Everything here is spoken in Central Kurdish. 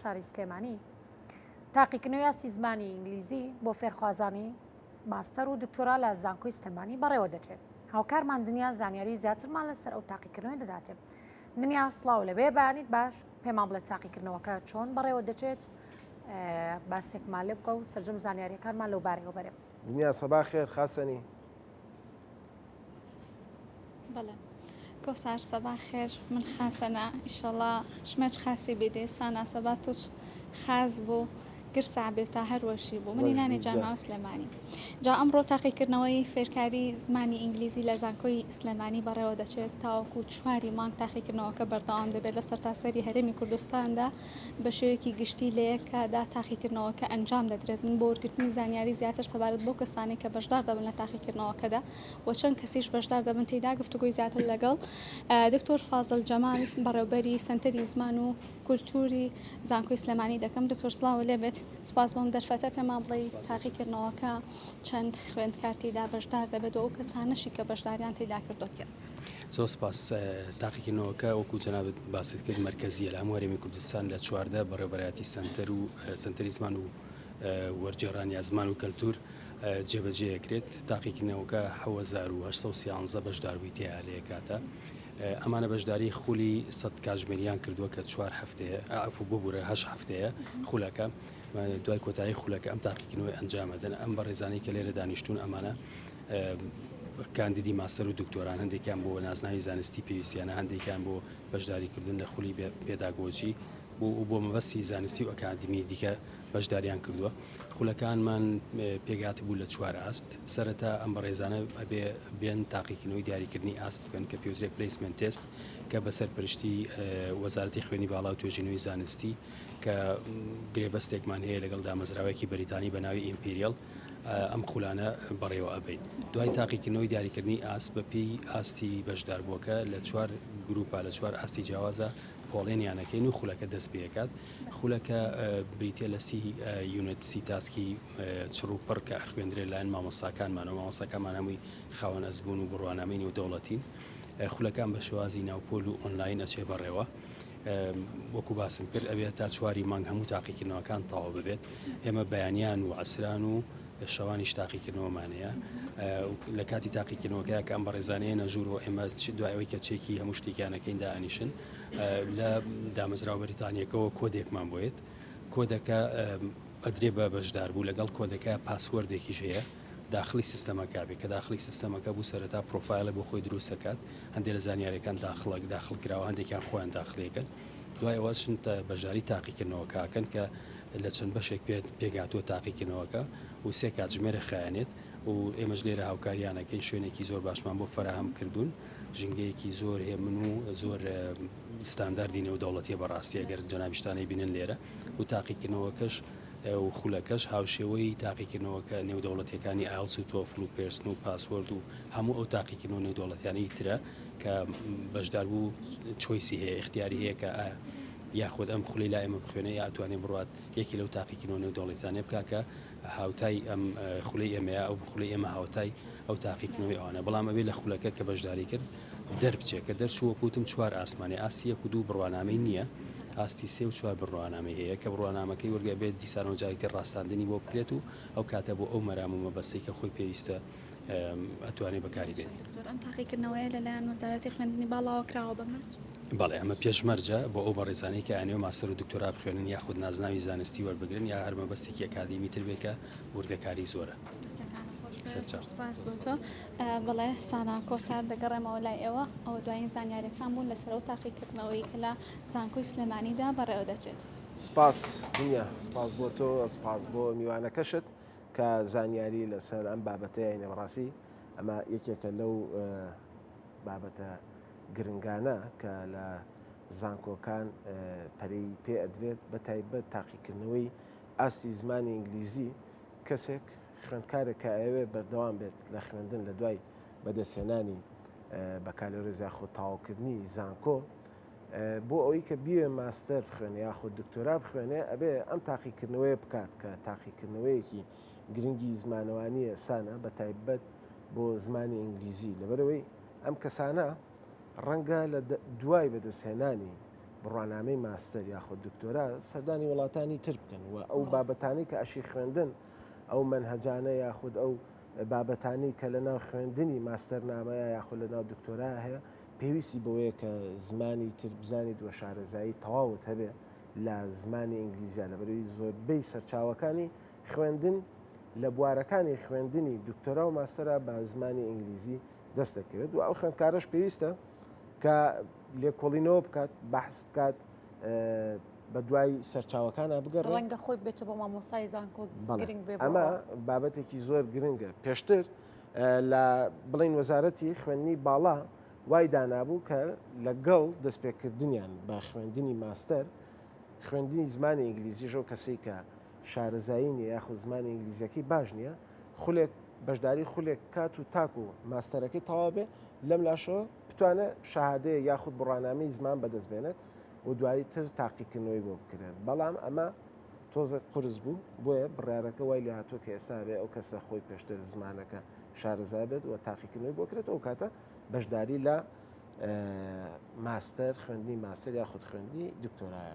شاری سلێمانی تاقیکردنەوەی یاستی زمانی ئینگلیزی بۆ فێرخوازانی ماستەر و دکتۆرا لە زانکۆی سلێمانی بەڕێوە دەچێت. هاوکارمان دنیا زانیاری زیاترمان لەسەر ئەو تاقیکردنەوەی دەداتێت. دنیا سڵاو لەبێ بەیانیت باش پێمان بڵێ تاقیکردنەوەکە چۆن بەڕێوە دەچێت باسێکمان لێ بکە و سەرجەم زانیاریەکانمان لەو بارەوە بەرێ. دنیا سەبا خێر خاسەنی. بەڵێ کۆسار سەبا خێر من خاسەنە ئیشەڵا شمەج خاسی بێدێ سانا سەبا توش خاز بوو گرسا بێ تا هەروەشی بوو منی نانی جامعە سلێمانی جا ئەمڕۆ تاقیکردنەوەی فێرکاری زمانی ئینگلیزی لە زانکۆی سلێمانی بەڕێوە دەچێت تاوەکو چواری مانگ تاقیکردنەوەکە بەردەوام دەبێت لە سەرتاسەری هەرێمی کوردستاندا بە شێوەیەکی گشتی لەیەکدا تاقیکردنەوەکە ئەنجام دەدرێت من بۆ وەرگرتنی زانیاری زیاتر سەبارەت بۆ کەسانی کە بەشدار دەبن لە تاقیکردنەوەکەدا و چەند کەسیش بەشدار دەبن تێدا گفتوگۆی زیاتر لەگەڵ دکتۆر فازڵ جەمال بەڕێوەبەری سەنتەری زمان و کولتوری زانکۆی سلێمانی دەکەم. دکتۆر سڵاو لێبێت سپاس بۆم دەرفەتە پێمان بڵێ تاقیکردنەوەکە چەند خوێندکار تێدا بەشدار دەبێت و ئەو کەسانەشی کە بەشداریان تێدا کردوکە. زۆر سپاس. تاقیکردنەوەکە وەکو جەنابەت باست کرد مرکزیە لە هەموو هەرێمی کوردستان لە چواردە بەڕێوەبەرایەتی سەنتەری زمان و وەرجێڕانی زمان و کەلتور جێبەجێکرێت. تاقیکردنەوەکە 1970 بەشداروی تێیا لە کاتە ئەمانە بەشداری خولی 100 کاتژمێریان کردووە کە 4 هەفتەیە ئەفو ببوورە 8 هەفتەیە خولەکە دوای کۆتایی خولەکە ئەم تاقیکردنەوەی ئەنجامەدەن ئەم بە ڕێزانەی کە لێرە دانیشتون ئەمانە کاندیدی ماستەر و دکتۆران هەندێکیان بۆ نازناوی زانستی پێویستیانە هەندێکیان بۆ بەشداریکردن لە خولی پێداگۆجی بۆ مەبەستی زانستی و ئەکادمی دیکە بەشداریان کردووە. خولەکانمان پێگات بوو لە 4 ئاست سەرەتا ئەم بە ڕێزانە بێن تاقیکردنەوەی دیاریکردنی ئاست بن کە پێوترێت پلیسمنت تست کە بەسەر پرشتی وەزارەتی خوێنی باڵا و توێژینەوەی زانستی کە گرێبەستێکمان هەیە لەگەڵ دامەزراوەیەکی بەریتانی بە ناوی ئیمپیریال ئەم خولانە بەڕێوە ئەبین. دوای تاقیکردنەوەی دیاریکردنی ئاست بەپێی ئاستی بەشداربووەکە لە 4 گروپا لە 4 ئاستی جیاوازە پۆڵێنیانەکەین و خولەکە دەست پێکات. خولەکە بریتە لە یونت سی تاسکی چڕ و پڕ کە خوێندرێت لایەن مامۆستاکانمان و مامۆستاکانمان هەمووی خاوەن ئەزبوون و بڕوانامەی و دەوڵەتین. خولەکان بە شێوازی ناوپۆل و ئۆنلاین ئەچێ بەڕێوە. وەکو باسم کرد ئەبێت تا 4 مانگ هەموو تاقیکردنەوەکان تەواو ببێت. ئێمە بەیانیان و عەسران و شەوانی تاقیکردنەوەمانەیە لە کاتی تاقیکردنەوەکە کە ئەم بە ڕێزانەیە نەژوورەوە ئێمە دوایەوەی کە چێکی هەموو شتێکیانەکەین دائنیشن لە دامەزراوە بەریتانیەکەەوە کۆدێکمان بۆیت. کۆدەکە ئەدرێ بە بەشدار بوو لەگەڵ کۆدەکە پاسوەردێکیش هەیە داخلی سیستەمەکە بێت کە داخلی سیستەمەکە بوو سەرەتا پرۆفایلە بۆ خۆی دروست دەکات. هەندێک لە زانیاریەکان داخل کراوە هەندێکیان خۆیان داخلەکەن. دوایەوە چن بەشداری تاقیکردنەوەکەکەن کە لە چەند بەشێک پێگاتوە تاقیکردنەوەکە و 3 کاتژمێرە خایەنێت و ئێمەش لێرە هاوکاریانەکەین شوێنێکی زۆر باشمان بۆ فراهم کردوون ژنگەیەکی زۆر هەیە من و زۆر ستانداردی نێودەوڵەتیە بەڕاستی ئەگەر جەنابیشتانەی بینن لێرە و تاقیکردنەوەکەش و خولەکەش هاوشێوەی تاقیکردنەوەکە نێودەوڵەتیەکانی ئایلس و تۆفل و پێرسن و پاسوەرد و هەموو ئەو تاقیکردنەوە نێودەوڵەتیانی ترە کە بەشدار بوو چۆیسی هەیە اختیاری هەیە کە یاخود ئەم خولی لا ئێمە بخوێنە یا ئەتوانێت بڕات یەکی لەو تاقیکردنەوە نێودەوڵەتیانێ بکا کە هاوتای ئەم خولی ئێمەیە ئەو خولی ئێمە هاوتای ئەو تاقیکردنەوەی ئەوانە بەڵام ئەبێ لە خولەکە کە بەشداری کرد دەربچێت کە دەرچووە پوتم 4 ئاسمانی ئاستی 1 و 2 بڕوانامەی نییە ئاستی 3 و 4 بڕوانامەی هەیە کە بڕوانامەکەی وەرگە بێت دیسانەوە جارێکی ڕاستاندنی بۆ بکرێت و ئەو کاتە بۆ ئەو مەرام و مەبەستەی کە خۆی پێویستە ئەتوانێت بەکاری بێنێت. ئەم تاقیکردنەوەی لەلایەن وەزارەتی خوێندنی باڵاوە کراوە بەمەرج. بەڵێ ئەمە پێشمەرجە بۆ ئەو بەڕێزانەی کە ئەنێ ماستەر و دکتۆرا بخوێنن یاخود نازناوی زانستی وەربگرن یا هەر مەبەستێکی ئەکادمی تر بێکە وردەکاری زۆرە. سپاس بۆ تۆ. بەڵێ سانا کۆسار دەگەڕێمەوە لای ئێوە ئەوە دوایین زانیاریەکان بوون لەسەر ئەو تاقیکردنەوەی کە لە زانکۆی سلێمانیدا بەڕێوە دەچێت. سپاس دنیا سپاس بۆ تۆ سپاس بۆ میوانەکەشت کە زانیاری لەسەر ئەم بابەتەیە نەبڕاستی ئەمە یەکێکە لەو بابەتە گرنگانە کە لە زانکۆکان پەرەی پێ ئەدرێت بە تایبەت تاقیکردنەوەی ئاستی زمانی ئینگلیزی کەسێک خوێندکارێک کە ئەوێ بەردەوام بێت لە خوێندن لە دوای بەدەستهێنانی بەکالۆرێز یاخود تاواوکردنی زانکۆ بۆ ئەوەی کە بیوێ ماستەر بخوێنێ یاخود دکتۆرا بخوێنێ ئەبێ ئەم تاقیکردنەوەی بکات کە تاقیکردنەوەیەکی گرنگی زمانەوانی ئێسانە بە تایبەت بۆ زمانی ئینگلیزی لەبەرەوەی ئەم کەسانە ڕەنگە لە دوای بەدەستهێنانی بڕوانامەی ماستەر یاخود دکتۆرا سەردانی وڵاتانی تر بکەن و ئەو بابەتانی کە ئەشی خوێندن ئەو منهەجانە یاخود ئەو بابەتانی کە لە ناو خوێندنی ماستەرنامەیە یاخود لە ناو دکتۆرا هەیە پێویستی بەوەیە کە زمانی تر بزانیت وە شارەزایی تەواوت هەبێ لە زمانی ئینگلیزیە لە بەروی زۆربەی سەرچاوەکانی خوێندن لە بوارەکانی خوێندنی دکتۆرا و ماستەرە بە زمانی ئینگلیزی دەست دەکەوێت و ئەو خوێندکارش پێویستە کە لێکۆڵینەوە بکات بەحس بکات بە دوای سەرچاوەکانە بگەڕێت ڕەنگە خۆی بێتە بۆ مامۆستای زانکۆ گرنگ بێ ئەمە بابەتێکی زۆر گرنگە پێشتر لە بڵین وەزارەتی خوێندنی باڵا وای دانابوو کە لەگەڵ دەستپێکردنیان بە خوێندنی ماستەر خوێندنی زمانی ئینگلیزیژە و کەسێک کە شارەزایی نیە یاخود زمانی ئینگلیزیەکەی باش نییە خولێک بەشداری خولێک کات و تاک و ماستەرەکەی تەواو بێ لەم لاشەوە بتوانێت شەهادەیە یاخود بڕوانامەی زمان بەدەستبێنێت و دوایی تر تاقیکردنەوەی بۆ بکرێت بەڵام ئەمە تۆزە قرس بوو بۆیە بڕارەکە وای لە هاتووە کە ئێستا بێ ئەو کەسە خۆی پێشتر زمانەکە شارەزا بێت و تاقیکردنەوەی بۆ کرێت ئەو کاتە بەشداری لە ماستەر خوێندنی ماستەر یاخود خوێندی دکتۆرایە